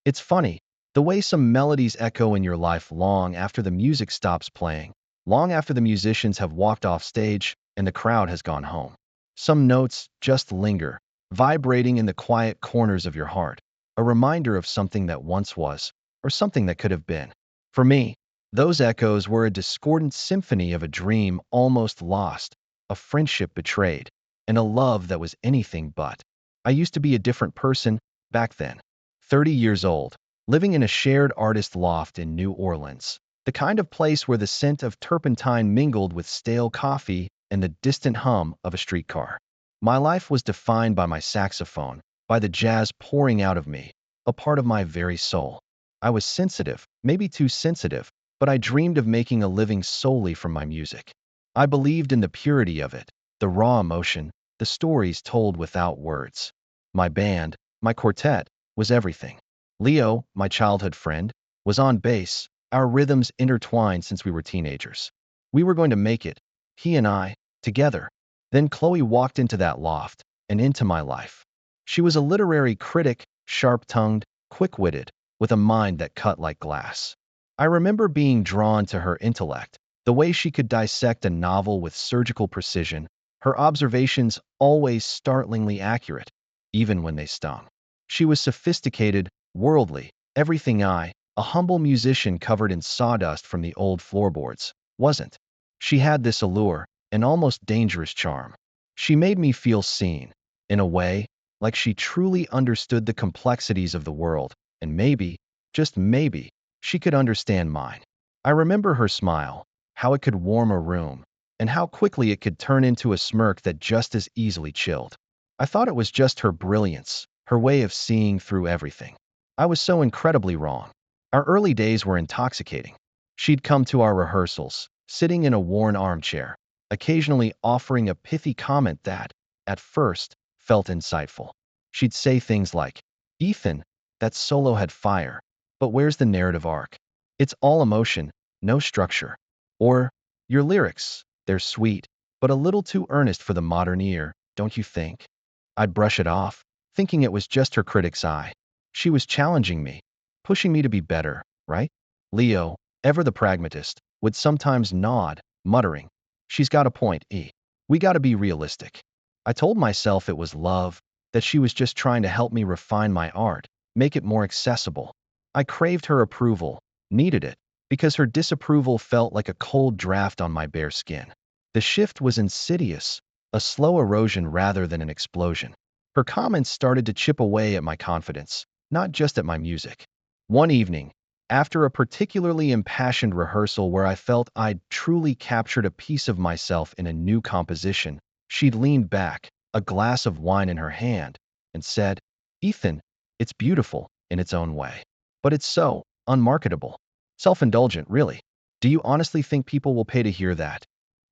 It's funny, the way some melodies echo in your life long after the music stops playing, long after the musicians have walked off stage and the crowd has gone home. Some notes just linger, vibrating in the quiet corners of your heart, a reminder of something that once was, or something that could have been. For me, those echoes were a discordant symphony of a dream almost lost, a friendship betrayed, and a love that was anything but. I used to be a different person back then. 30 years old, living in a shared artist loft in New Orleans, the kind of place where the scent of turpentine mingled with stale coffee and the distant hum of a streetcar. My life was defined by my saxophone, by the jazz pouring out of me, a part of my very soul. I was sensitive, maybe too sensitive, but I dreamed of making a living solely from my music. I believed in the purity of it, the raw emotion, the stories told without words. My band, my quartet, was everything. Leo, my childhood friend, was on bass, our rhythms intertwined since we were teenagers. We were going to make it, he and I, together. Then Chloe walked into that loft, and into my life. She was a literary critic, sharp-tongued, quick-witted, with a mind that cut like glass. I remember being drawn to her intellect, the way she could dissect a novel with surgical precision, her observations always startlingly accurate, even when they stung. She was sophisticated, worldly, everything a humble musician covered in sawdust from the old floorboards, wasn't. She had this allure, an almost dangerous charm. She made me feel seen, in a way, like she truly understood the complexities of the world, and maybe, just maybe, she could understand mine. I remember her smile, how it could warm a room, and how quickly it could turn into a smirk that just as easily chilled. I thought it was just her brilliance, her way of seeing through everything. I was so incredibly wrong. Our early days were intoxicating. She'd come to our rehearsals, sitting in a worn armchair, occasionally offering a pithy comment that, at first, felt insightful. She'd say things like, "Ethan, that solo had fire, but where's the narrative arc? It's all emotion, no structure." Or, "Your lyrics, they're sweet, but a little too earnest for the modern ear, don't you think?" I'd brush it off, thinking it was just her critic's eye. She was challenging me, pushing me to be better, right? Leo, ever the pragmatist, would sometimes nod, muttering, "She's got a point, E. We gotta be realistic." I told myself it was love, that she was just trying to help me refine my art, make it more accessible. I craved her approval, needed it, because her disapproval felt like a cold draft on my bare skin. The shift was insidious, a slow erosion rather than an explosion. Her comments started to chip away at my confidence, not just at my music. One evening, after a particularly impassioned rehearsal where I felt I'd truly captured a piece of myself in a new composition, she'd leaned back, a glass of wine in her hand, and said, "Ethan, it's beautiful in its own way. But it's so unmarketable. Self-indulgent, really. Do you honestly think people will pay to hear that?"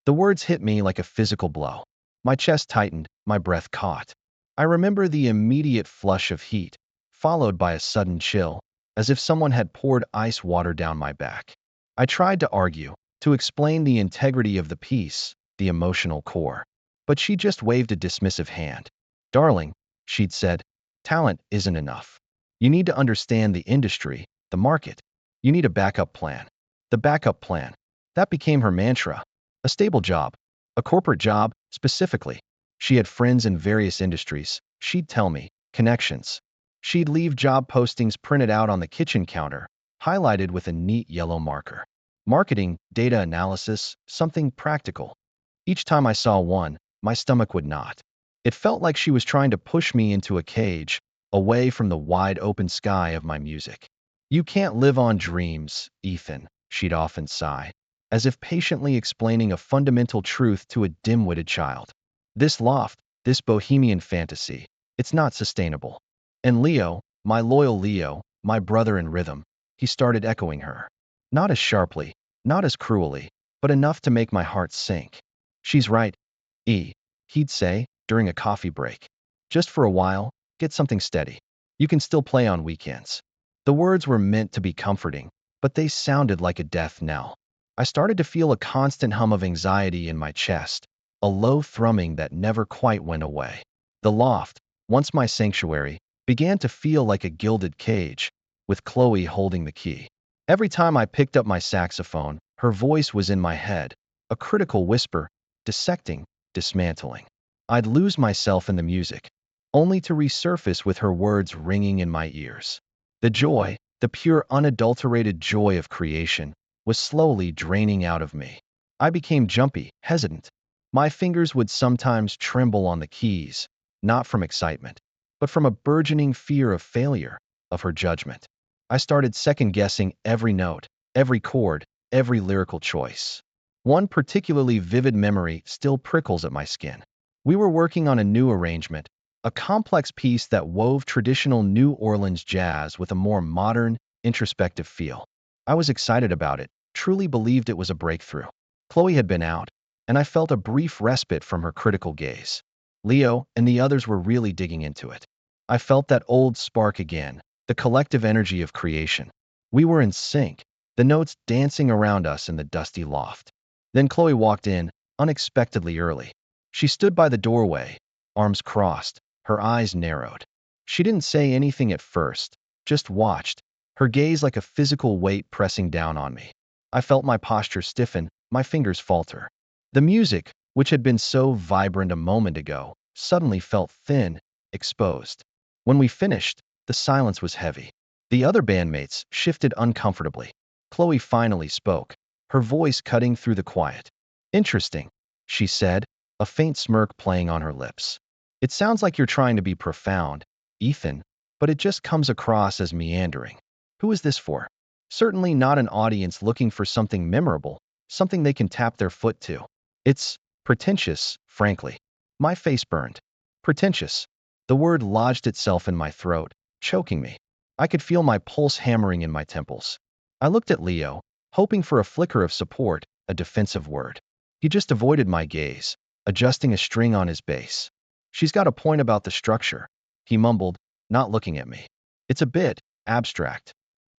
The words hit me like a physical blow. My chest tightened, my breath caught. I remember the immediate flush of heat, followed by a sudden chill, as if someone had poured ice water down my back. I tried to argue, to explain the integrity of the piece, the emotional core. But she just waved a dismissive hand. "Darling," she'd said, "talent isn't enough. You need to understand the industry, the market. You need a backup plan." The backup plan. That became her mantra. A stable job. A corporate job, specifically. She had friends in various industries, she'd tell me, connections. She'd leave job postings printed out on the kitchen counter, highlighted with a neat yellow marker. Marketing, data analysis, something practical. Each time I saw one, my stomach would knot. It felt like she was trying to push me into a cage, away from the wide open sky of my music. "You can't live on dreams, Ethan," she'd often sigh, as if patiently explaining a fundamental truth to a dim-witted child. "This loft, this bohemian fantasy, it's not sustainable." And Leo, my loyal Leo, my brother in rhythm, he started echoing her. Not as sharply, not as cruelly, but enough to make my heart sink. "She's right, E," he'd say, during a coffee break. "Just for a while, get something steady. You can still play on weekends." The words were meant to be comforting, but they sounded like a death knell. I started to feel a constant hum of anxiety in my chest, a low thrumming that never quite went away. The loft, once my sanctuary, began to feel like a gilded cage, with Chloe holding the key. Every time I picked up my saxophone, her voice was in my head, a critical whisper, dissecting, dismantling. I'd lose myself in the music, only to resurface with her words ringing in my ears. The joy, the pure unadulterated joy of creation, was slowly draining out of me. I became jumpy, hesitant. My fingers would sometimes tremble on the keys, not from excitement, but from a burgeoning fear of failure, of her judgment. I started second-guessing every note, every chord, every lyrical choice. One particularly vivid memory still prickles at my skin. We were working on a new arrangement, a complex piece that wove traditional New Orleans jazz with a more modern, introspective feel. I was excited about it, truly believed it was a breakthrough. Chloe had been out, and I felt a brief respite from her critical gaze. Leo and the others were really digging into it. I felt that old spark again, the collective energy of creation. We were in sync, the notes dancing around us in the dusty loft. Then Chloe walked in, unexpectedly early. She stood by the doorway, arms crossed, her eyes narrowed. She didn't say anything at first, just watched, her gaze like a physical weight pressing down on me. I felt my posture stiffen, my fingers falter. The music, which had been so vibrant a moment ago, suddenly felt thin, exposed. When we finished, the silence was heavy. The other bandmates shifted uncomfortably. Chloe finally spoke, her voice cutting through the quiet. "Interesting," she said, a faint smirk playing on her lips. "It sounds like you're trying to be profound, Ethan, but it just comes across as meandering. Who is this for? Certainly not an audience looking for something memorable, something they can tap their foot to. It's pretentious, frankly." My face burned. Pretentious. The word lodged itself in my throat, choking me. I could feel my pulse hammering in my temples. I looked at Leo, hoping for a flicker of support, a defensive word. He just avoided my gaze, adjusting a string on his bass. "She's got a point about the structure," he mumbled, not looking at me. "It's a bit abstract."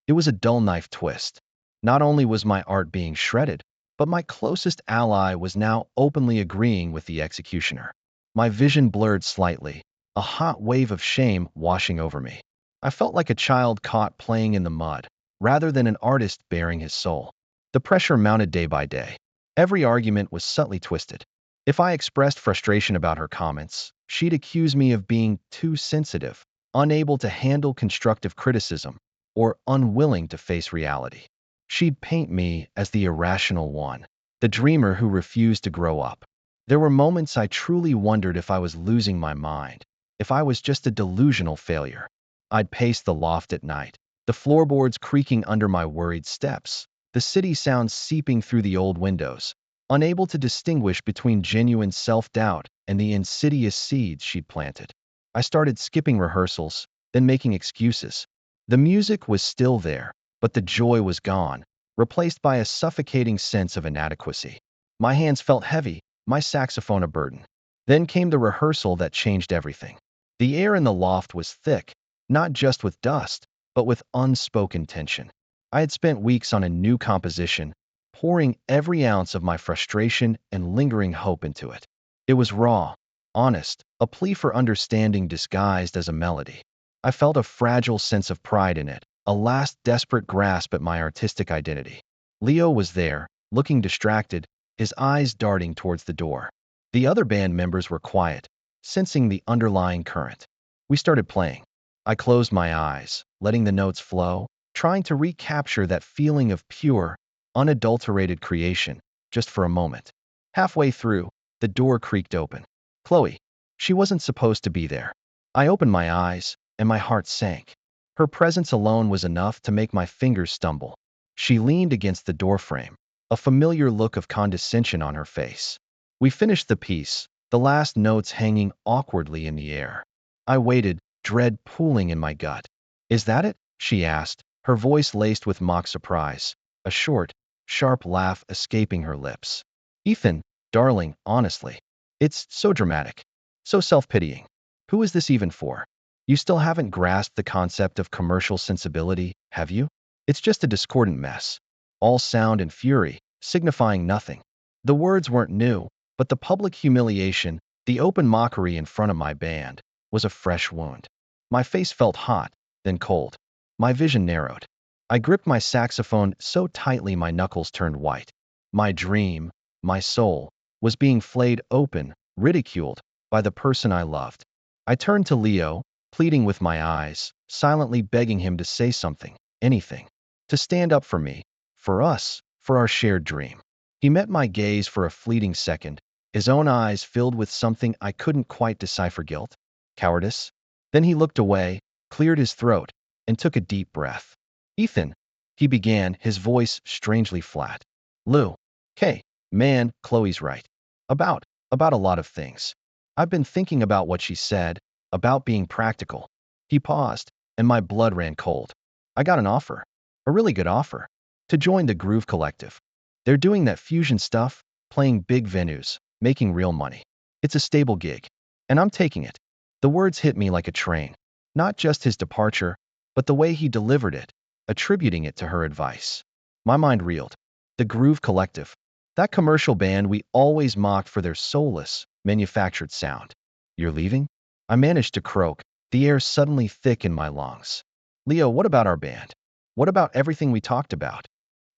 It was a dull knife twist. Not only was my art being shredded, but my closest ally was now openly agreeing with the executioner. My vision blurred slightly, a hot wave of shame washing over me. I felt like a child caught playing in the mud, rather than an artist bearing his soul. The pressure mounted day by day. Every argument was subtly twisted. If I expressed frustration about her comments, she'd accuse me of being too sensitive, unable to handle constructive criticism, or unwilling to face reality. She'd paint me as the irrational one, the dreamer who refused to grow up. There were moments I truly wondered if I was losing my mind, if I was just a delusional failure. I'd pace the loft at night, the floorboards creaking under my worried steps, the city sounds seeping through the old windows, unable to distinguish between genuine self-doubt and the insidious seeds she'd planted. I started skipping rehearsals, then making excuses. The music was still there, but the joy was gone, replaced by a suffocating sense of inadequacy. My hands felt heavy, my saxophone a burden. Then came the rehearsal that changed everything. The air in the loft was thick, not just with dust, but with unspoken tension. I had spent weeks on a new composition, pouring every ounce of my frustration and lingering hope into it. It was raw, honest, a plea for understanding disguised as a melody. I felt a fragile sense of pride in it, a last desperate grasp at my artistic identity. Leo was there, looking distracted, his eyes darting towards the door. The other band members were quiet, sensing the underlying current. We started playing. I closed my eyes, letting the notes flow, trying to recapture that feeling of pure, unadulterated creation, just for a moment. Halfway through, the door creaked open. Chloe. She wasn't supposed to be there. I opened my eyes, and my heart sank. Her presence alone was enough to make my fingers stumble. She leaned against the doorframe, a familiar look of condescension on her face. We finished the piece, the last notes hanging awkwardly in the air. I waited, dread pooling in my gut. "Is that it?" she asked, her voice laced with mock surprise, a short, sharp laugh escaping her lips. "Ethan, darling, honestly. It's so dramatic, so self-pitying. Who is this even for? You still haven't grasped the concept of commercial sensibility, have you? It's just a discordant mess. All sound and fury, signifying nothing." The words weren't new, but the public humiliation, the open mockery in front of my band, was a fresh wound. My face felt hot, then cold. My vision narrowed. I gripped my saxophone so tightly my knuckles turned white. My dream, my soul, was being flayed open, ridiculed, by the person I loved. I turned to Leo, pleading with my eyes, silently begging him to say something, anything. To stand up for me, for us, for our shared dream. He met my gaze for a fleeting second, his own eyes filled with something I couldn't quite decipher: guilt, cowardice. Then he looked away, cleared his throat, and took a deep breath. Ethan, he began, his voice strangely flat. Lou. K. Man, Chloe's right. About a lot of things. I've been thinking about what she said, about being practical. He paused, and my blood ran cold. I got an offer. A really good offer. To join the Groove Collective. They're doing that fusion stuff, playing big venues, making real money. It's a stable gig. And I'm taking it. The words hit me like a train. Not just his departure, but the way he delivered it, attributing it to her advice. My mind reeled. The Groove Collective. That commercial band we always mocked for their soulless, manufactured sound. You're leaving? I managed to croak, the air suddenly thick in my lungs. Leo, what about our band? What about everything we talked about?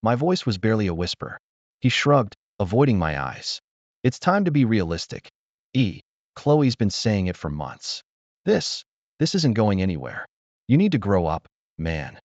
My voice was barely a whisper. He shrugged, avoiding my eyes. It's time to be realistic. Chloe's been saying it for months. This isn't going anywhere. You need to grow up, man.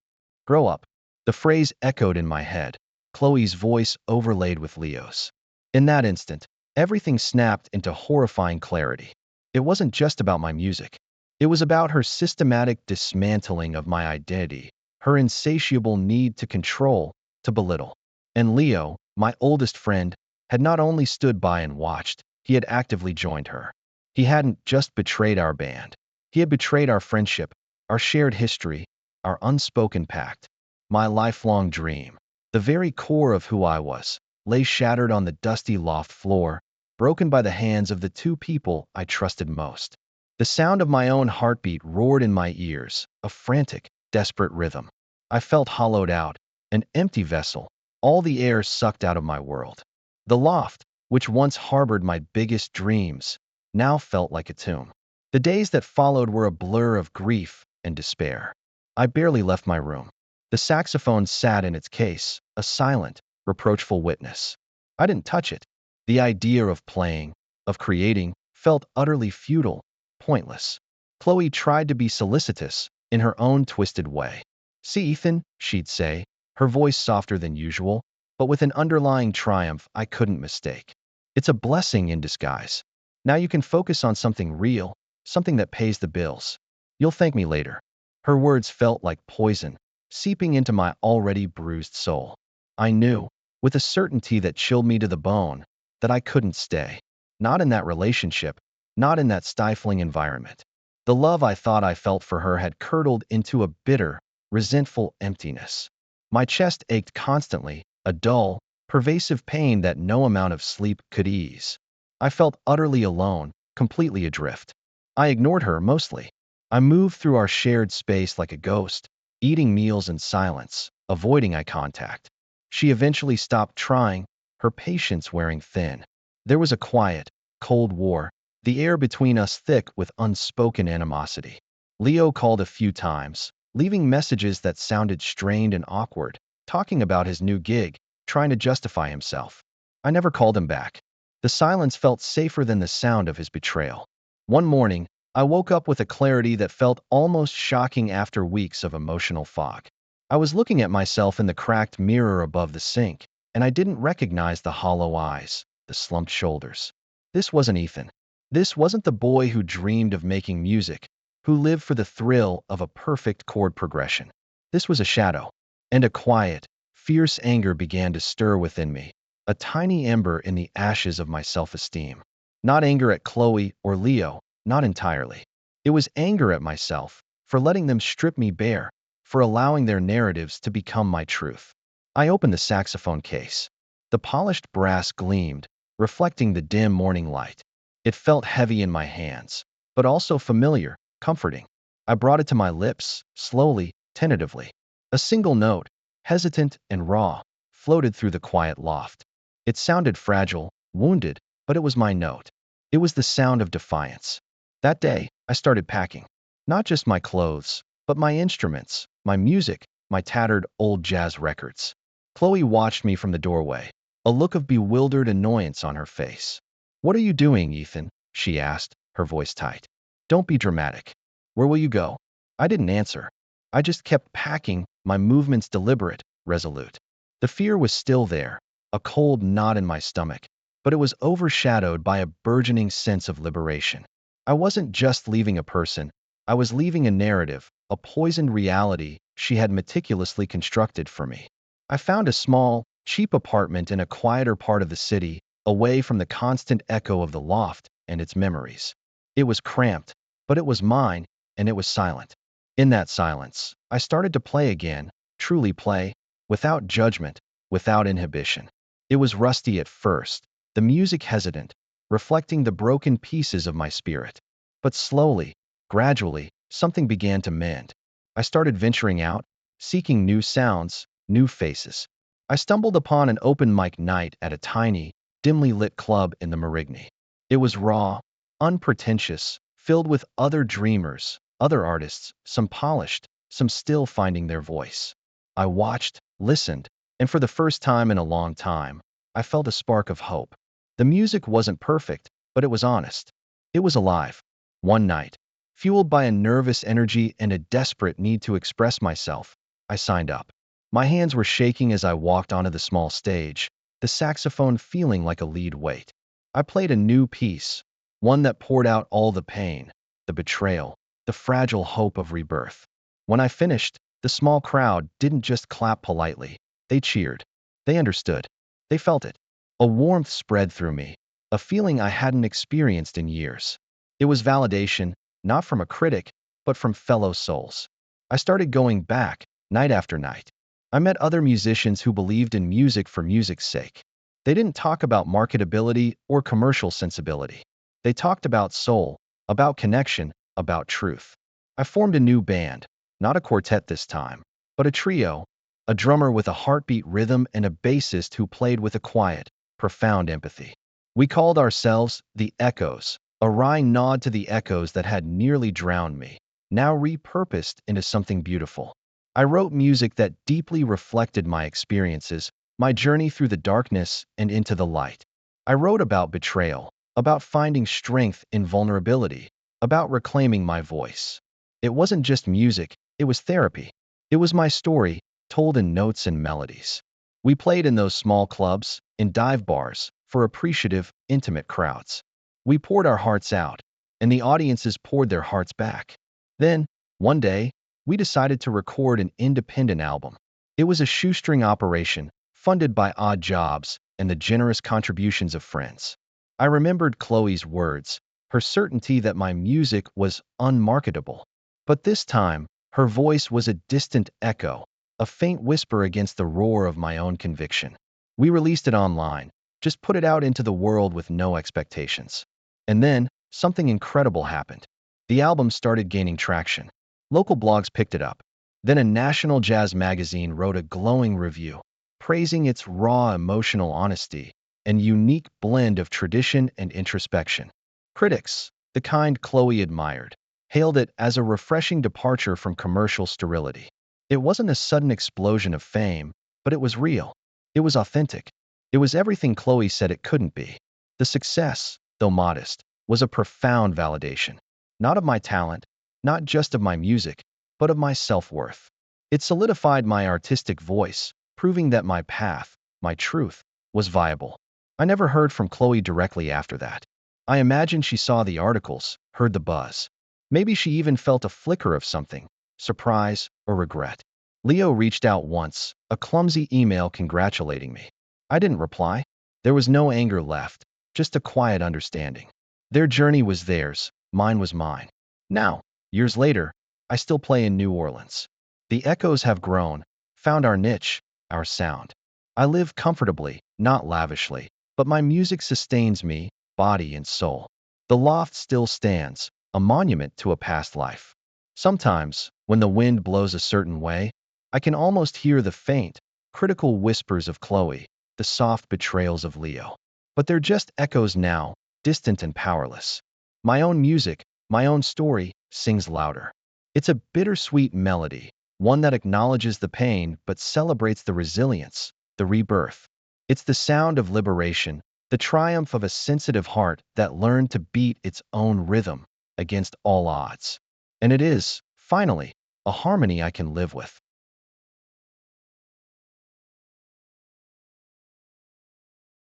Grow up. The phrase echoed in my head, Chloe's voice overlaid with Leo's. In that instant, everything snapped into horrifying clarity. It wasn't just about my music. It was about her systematic dismantling of my identity, her insatiable need to control, to belittle. And Leo, my oldest friend, had not only stood by and watched, he had actively joined her. He hadn't just betrayed our band. He had betrayed our friendship, our shared history, our unspoken pact. My lifelong dream, the very core of who I was, lay shattered on the dusty loft floor, broken by the hands of the two people I trusted most. The sound of my own heartbeat roared in my ears, a frantic, desperate rhythm. I felt hollowed out, an empty vessel, all the air sucked out of my world. The loft, which once harbored my biggest dreams, now felt like a tomb. The days that followed were a blur of grief and despair. I barely left my room. The saxophone sat in its case, a silent, reproachful witness. I didn't touch it. The idea of playing, of creating, felt utterly futile, pointless. Chloe tried to be solicitous, in her own twisted way. See, Ethan, she'd say, her voice softer than usual, but with an underlying triumph I couldn't mistake. It's a blessing in disguise. Now you can focus on something real, something that pays the bills. You'll thank me later. Her words felt like poison, seeping into my already bruised soul. I knew, with a certainty that chilled me to the bone, that I couldn't stay. Not in that relationship, not in that stifling environment. The love I thought I felt for her had curdled into a bitter, resentful emptiness. My chest ached constantly, a dull, pervasive pain that no amount of sleep could ease. I felt utterly alone, completely adrift. I ignored her mostly. I moved through our shared space like a ghost, eating meals in silence, avoiding eye contact. She eventually stopped trying, her patience wearing thin. There was a quiet, cold war, the air between us thick with unspoken animosity. Leo called a few times, leaving messages that sounded strained and awkward, talking about his new gig, trying to justify himself. I never called him back. The silence felt safer than the sound of his betrayal. One morning, I woke up with a clarity that felt almost shocking after weeks of emotional fog. I was looking at myself in the cracked mirror above the sink, and I didn't recognize the hollow eyes, the slumped shoulders. This wasn't Ethan. This wasn't the boy who dreamed of making music, who lived for the thrill of a perfect chord progression. This was a shadow, and a quiet, fierce anger began to stir within me, a tiny ember in the ashes of my self-esteem. Not anger at Chloe or Leo, not entirely. It was anger at myself, for letting them strip me bare, for allowing their narratives to become my truth. I opened the saxophone case. The polished brass gleamed, reflecting the dim morning light. It felt heavy in my hands, but also familiar, comforting. I brought it to my lips, slowly, tentatively. A single note, hesitant and raw, floated through the quiet loft. It sounded fragile, wounded, but it was my note. It was the sound of defiance. That day, I started packing. Not just my clothes, but my instruments, My music, my tattered old jazz records. Chloe watched me from the doorway, a look of bewildered annoyance on her face. What are you doing, Ethan? She asked, her voice tight. Don't be dramatic. Where will you go? I didn't answer. I just kept packing, my movements deliberate, resolute. The fear was still there, a cold knot in my stomach, but it was overshadowed by a burgeoning sense of liberation. I wasn't just leaving a person, I was leaving a narrative, a poisoned reality she had meticulously constructed for me. I found a small, cheap apartment in a quieter part of the city, away from the constant echo of the loft and its memories. It was cramped, but it was mine, and it was silent. In that silence, I started to play again, truly play, without judgment, without inhibition. It was rusty at first, the music hesitant, reflecting the broken pieces of my spirit. But slowly, gradually, something began to mend. I started venturing out, seeking new sounds, new faces. I stumbled upon an open mic night at a tiny, dimly lit club in the Marigny. It was raw, unpretentious, filled with other dreamers, other artists, some polished, some still finding their voice. I watched, listened, and for the first time in a long time, I felt a spark of hope. The music wasn't perfect, but it was honest. It was alive. One night, fueled by a nervous energy and a desperate need to express myself, I signed up. My hands were shaking as I walked onto the small stage, the saxophone feeling like a lead weight. I played a new piece, one that poured out all the pain, the betrayal, the fragile hope of rebirth. When I finished, the small crowd didn't just clap politely. They cheered. They understood. They felt it. A warmth spread through me, a feeling I hadn't experienced in years. It was validation, not from a critic, but from fellow souls. I started going back, night after night. I met other musicians who believed in music for music's sake. They didn't talk about marketability or commercial sensibility. They talked about soul, about connection, about truth. I formed a new band, not a quartet this time, but a trio, a drummer with a heartbeat rhythm and a bassist who played with a quiet, profound empathy. We called ourselves the Echoes, a wry nod to the echoes that had nearly drowned me, now repurposed into something beautiful. I wrote music that deeply reflected my experiences, my journey through the darkness and into the light. I wrote about betrayal, about finding strength in vulnerability, about reclaiming my voice. It wasn't just music, it was therapy. It was my story, told in notes and melodies. We played in those small clubs, in dive bars, for appreciative, intimate crowds. We poured our hearts out, and the audiences poured their hearts back. Then, one day, we decided to record an independent album. It was a shoestring operation, funded by odd jobs and the generous contributions of friends. I remembered Chloe's words, her certainty that my music was unmarketable. But this time, her voice was a distant echo, a faint whisper against the roar of my own conviction. We released it online, just put it out into the world with no expectations. And then, something incredible happened. The album started gaining traction. Local blogs picked it up. Then a national jazz magazine wrote a glowing review, praising its raw emotional honesty and unique blend of tradition and introspection. Critics, the kind Chloe admired, hailed it as a refreshing departure from commercial sterility. It wasn't a sudden explosion of fame, but it was real. It was authentic. It was everything Chloe said it couldn't be. The success, though modest, was a profound validation. Not of my talent, not just of my music, but of my self-worth. It solidified my artistic voice, proving that my path, my truth, was viable. I never heard from Chloe directly after that. I imagine she saw the articles, heard the buzz. Maybe she even felt a flicker of something, surprise or regret. Leo reached out once, a clumsy email congratulating me. I didn't reply. There was no anger left, just a quiet understanding. Their journey was theirs, mine was mine. Now, years later, I still play in New Orleans. The echoes have grown, found our niche, our sound. I live comfortably, not lavishly, but my music sustains me, body and soul. The loft still stands, a monument to a past life. Sometimes, when the wind blows a certain way, I can almost hear the faint, critical whispers of Chloe, the soft betrayals of Leo. But they're just echoes now, distant and powerless. My own music, my own story, sings louder. It's a bittersweet melody, one that acknowledges the pain but celebrates the resilience, the rebirth. It's the sound of liberation, the triumph of a sensitive heart that learned to beat its own rhythm against all odds. And it is, finally, a harmony I can live with.